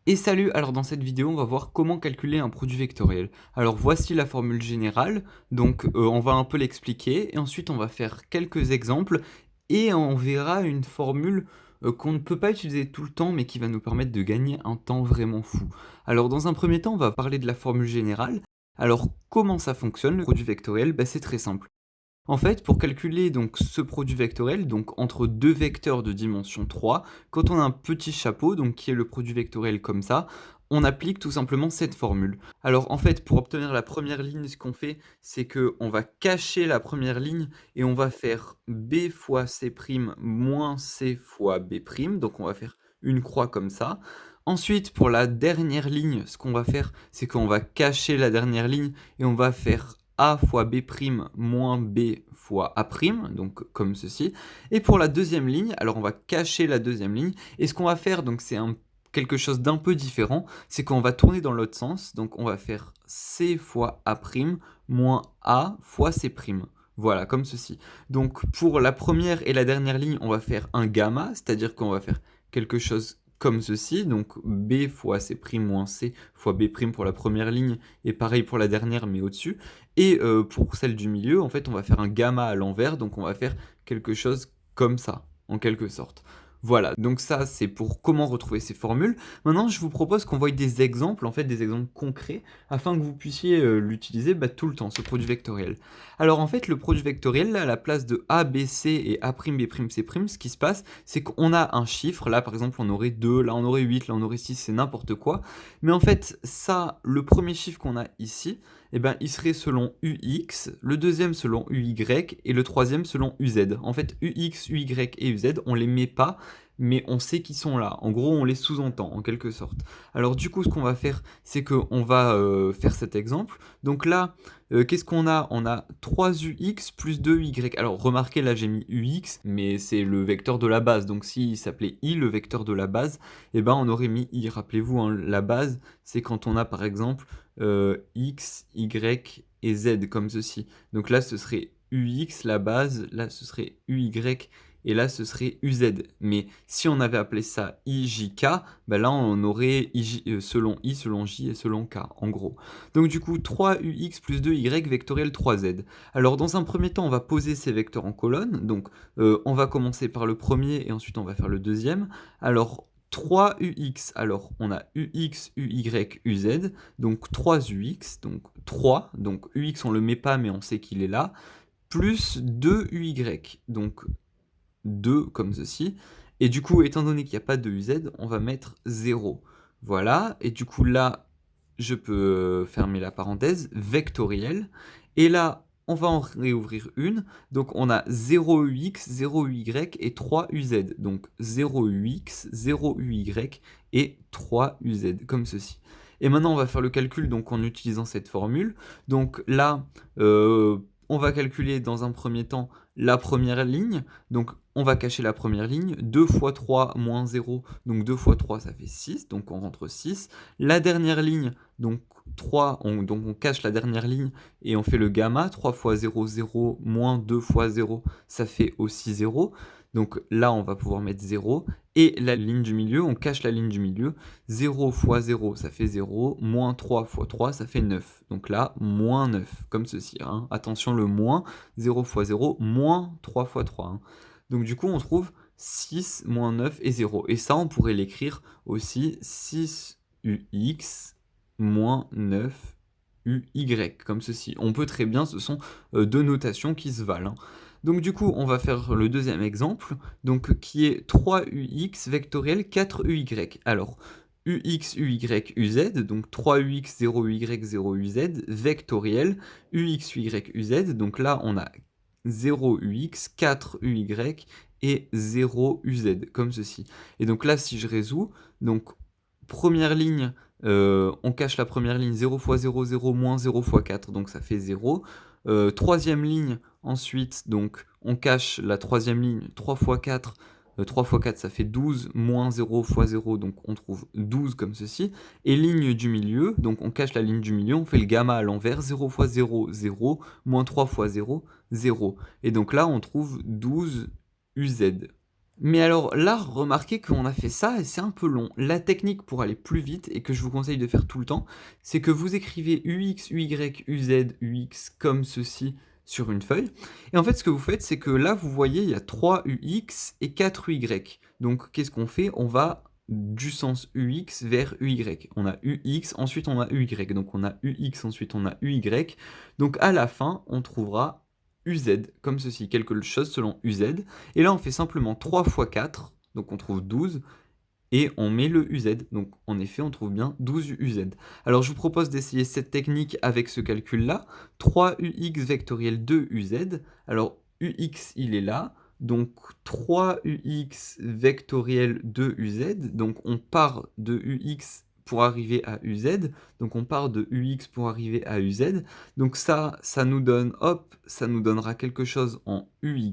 Et salut, alors dans cette vidéo, on va voir comment calculer un produit vectoriel. Alors voici la formule générale, donc on va un peu l'expliquer, et ensuite on va faire quelques exemples, et on verra une formule qu'on ne peut pas utiliser tout le temps, mais qui va nous permettre de gagner un temps vraiment fou. Alors dans un premier temps, on va parler de la formule générale. Alors comment ça fonctionne le produit vectoriel? C'est très simple. En fait, pour calculer donc ce produit vectoriel, donc entre deux vecteurs de dimension 3, quand on a un petit chapeau, donc qui est le produit vectoriel comme ça, on applique tout simplement cette formule. Alors en fait, pour obtenir la première ligne, ce qu'on fait, c'est que on va cacher la première ligne et on va faire b fois c' moins c fois b', donc on va faire une croix comme ça. Ensuite, pour la dernière ligne, ce qu'on va faire, c'est qu'on va cacher la dernière ligne et on va faire a fois b' moins b fois a', donc comme ceci. Et pour la deuxième ligne, alors on va cacher la deuxième ligne, et ce qu'on va faire, donc c'est quelque chose d'un peu différent, c'est qu'on va tourner dans l'autre sens, donc on va faire c fois a' moins a fois c'. Voilà, comme ceci. Donc pour la première et la dernière ligne, on va faire un gamma, c'est-à-dire qu'on va faire quelque chose comme ceci, donc b fois c' moins c fois b' pour la première ligne, et pareil pour la dernière, mais au-dessus. Et pour celle du milieu, en fait, on va faire un gamma à l'envers, donc on va faire quelque chose comme ça, en quelque sorte. Voilà, donc ça, c'est pour comment retrouver ces formules. Maintenant, je vous propose qu'on voie des exemples, en fait, des exemples concrets, afin que vous puissiez l'utiliser tout le temps, ce produit vectoriel. Alors, en fait, le produit vectoriel, là, à la place de a, b, c et a', b', c', ce qui se passe, c'est qu'on a un chiffre, là, par exemple, on aurait 2, là, on aurait 8, là, on aurait 6, c'est n'importe quoi. Mais en fait, ça, le premier chiffre qu'on a ici, eh ben, il serait selon UX, le deuxième selon UY et le troisième selon UZ. En fait, UX, UY et UZ, on les met pas, mais on sait qu'ils sont là. En gros, on les sous-entend, en quelque sorte. Alors du coup, ce qu'on va faire, c'est qu'on va faire cet exemple. Donc là, qu'est-ce qu'on a? On a 3UX plus 2UY. Alors remarquez, là j'ai mis UX, mais c'est le vecteur de la base. Donc s'il s'appelait I, le vecteur de la base, eh ben on aurait mis I. Rappelez-vous, hein, la base, c'est quand on a par exemple X, Y et Z, comme ceci. Donc là, ce serait UX, la base, là, ce serait UY, et là, ce serait UZ. Mais si on avait appelé ça IJK, là, on aurait selon I, selon J et selon K, en gros. Donc du coup, 3UX plus 2Y vectoriel 3Z. Alors, dans un premier temps, on va poser ces vecteurs en colonne. Donc, on va commencer par le premier, et ensuite, on va faire le deuxième. Alors, 3UX, alors on a UX, UY, UZ, donc 3UX, donc 3, donc UX on le met pas mais on sait qu'il est là, plus 2UY, donc 2 comme ceci, et du coup étant donné qu'il n'y a pas de UZ, on va mettre 0. Voilà, et du coup là, je peux fermer la parenthèse, vectoriel, et là, on va en réouvrir une, donc on a 0UX, 0UY et 3UZ, donc 0UX, 0UY et 3UZ, comme ceci. Et maintenant, on va faire le calcul donc en utilisant cette formule. Donc là, on va calculer dans un premier temps la première ligne, donc on va cacher la première ligne, 2 fois 3 moins 0, donc 2 fois 3 ça fait 6, donc on rentre 6. La dernière ligne, donc 3, donc on cache la dernière ligne et on fait le gamma, 3 fois 0, 0, moins 2 fois 0, ça fait aussi 0. Donc là, on va pouvoir mettre 0. Et la ligne du milieu, on cache la ligne du milieu. 0 fois 0, ça fait 0. Moins 3 fois 3, ça fait 9. Donc là, moins 9, comme ceci. Hein. Attention, le moins, 0 fois 0, moins 3 fois 3. Hein. Donc du coup, on trouve 6, moins 9 et 0. Et ça, on pourrait l'écrire aussi 6UX moins 9UY, comme ceci. On peut très bien, ce sont deux notations qui se valent. Hein. Donc du coup, on va faire le deuxième exemple, donc qui est 3UX vectoriel 4UY. Alors, UX, UY, UZ, donc 3UX, 0UY, 0UZ, vectoriel, UX, UY, UZ, donc là on a 0UX, 4UY et 0UZ, comme ceci. Et donc là, si je résous, donc première ligne, on cache la première ligne, 0 fois 0, 0, moins 0 fois 4, donc ça fait 0. Troisième ligne, ensuite, donc on cache la troisième ligne, 3 fois 4, 3 fois 4 ça fait 12, moins 0 fois 0, donc on trouve 12 comme ceci. Et ligne du milieu, donc on cache la ligne du milieu, on fait le gamma à l'envers, 0 fois 0, 0, moins 3 fois 0, 0. Et donc là on trouve 12 UZ. Mais alors là, remarquez qu'on a fait ça et c'est un peu long. La technique pour aller plus vite et que je vous conseille de faire tout le temps, c'est que vous écrivez UX, UY, UZ, UX comme ceci sur une feuille. Et en fait, ce que vous faites, c'est que là, vous voyez, il y a 3 UX et 4 UY. Donc, qu'est-ce qu'on fait? On va du sens UX vers UY. On a UX, ensuite on a UY. Donc, on a UX, ensuite on a UY. Donc, à la fin, on trouvera UZ, comme ceci, quelque chose selon UZ. Et là, on fait simplement 3 fois 4, donc on trouve 12, et on met le UZ. Donc en effet, on trouve bien 12 UZ. Alors je vous propose d'essayer cette technique avec ce calcul-là. 3UX vectoriel 2UZ. Alors UX, il est là. Donc 3UX vectoriel 2UZ. Donc on part de UX pour arriver à UZ. Donc on part de UX pour arriver à UZ. Donc ça nous donne, hop, ça nous donnera quelque chose en UY.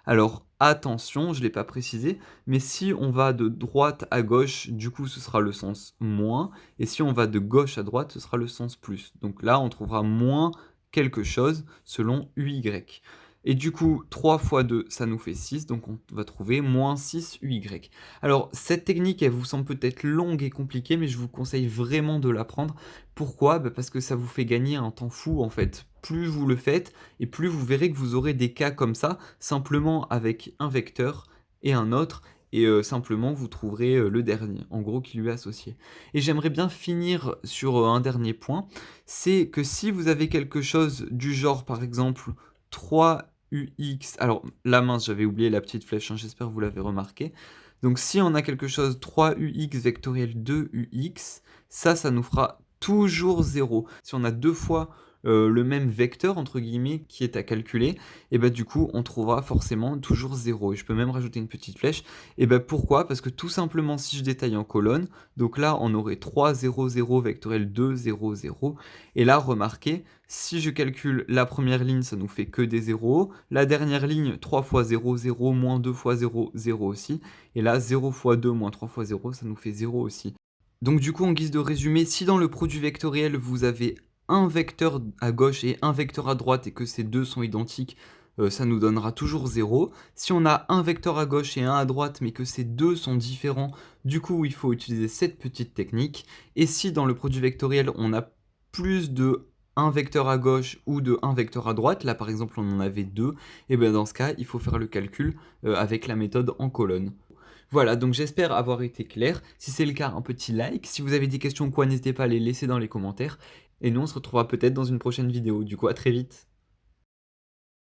Alors attention, je ne l'ai pas précisé, mais si on va de droite à gauche, du coup ce sera le sens moins, et si on va de gauche à droite, ce sera le sens plus. Donc là, on trouvera moins quelque chose selon UY. Et du coup, 3 fois 2, ça nous fait 6, donc on va trouver moins 6 UY. Alors, cette technique, elle vous semble peut-être longue et compliquée, mais je vous conseille vraiment de l'apprendre. Pourquoi? Bah, parce que ça vous fait gagner un temps fou, en fait. Plus vous le faites, et plus vous verrez que vous aurez des cas comme ça, simplement avec un vecteur et un autre, et simplement vous trouverez le dernier, en gros, qui lui est associé. Et j'aimerais bien finir sur un dernier point, c'est que si vous avez quelque chose du genre, par exemple, 3UX, alors là mince, j'avais oublié la petite flèche, hein, j'espère que vous l'avez remarqué. Donc si on a quelque chose 3UX vectoriel 2UX, ça nous fera toujours 0. Si on a deux fois le même vecteur, entre guillemets, qui est à calculer, et bah du coup, on trouvera forcément toujours 0. Et je peux même rajouter une petite flèche. Et bah pourquoi? Parce que tout simplement, si je détaille en colonne, donc là, on aurait 3, 0, 0, vectoriel 2, 0, 0. Et là, remarquez, si je calcule la première ligne, ça nous fait que des 0. La dernière ligne, 3 fois 0, 0, moins 2 fois 0, 0 aussi. Et là, 0 fois 2, moins 3 fois 0, ça nous fait 0 aussi. Donc du coup, en guise de résumé, si dans le produit vectoriel, vous avez un vecteur à gauche et un vecteur à droite et que ces deux sont identiques, ça nous donnera toujours 0. Si on a un vecteur à gauche et un à droite, mais que ces deux sont différents, du coup, il faut utiliser cette petite technique. Et si dans le produit vectoriel, on a plus de un vecteur à gauche ou de un vecteur à droite, là par exemple on en avait deux, et bien dans ce cas, il faut faire le calcul avec la méthode en colonne. Voilà, donc j'espère avoir été clair. Si c'est le cas, un petit like. Si vous avez des questions ou quoi, n'hésitez pas à les laisser dans les commentaires. Et nous, on se retrouvera peut-être dans une prochaine vidéo. Du coup, à très vite.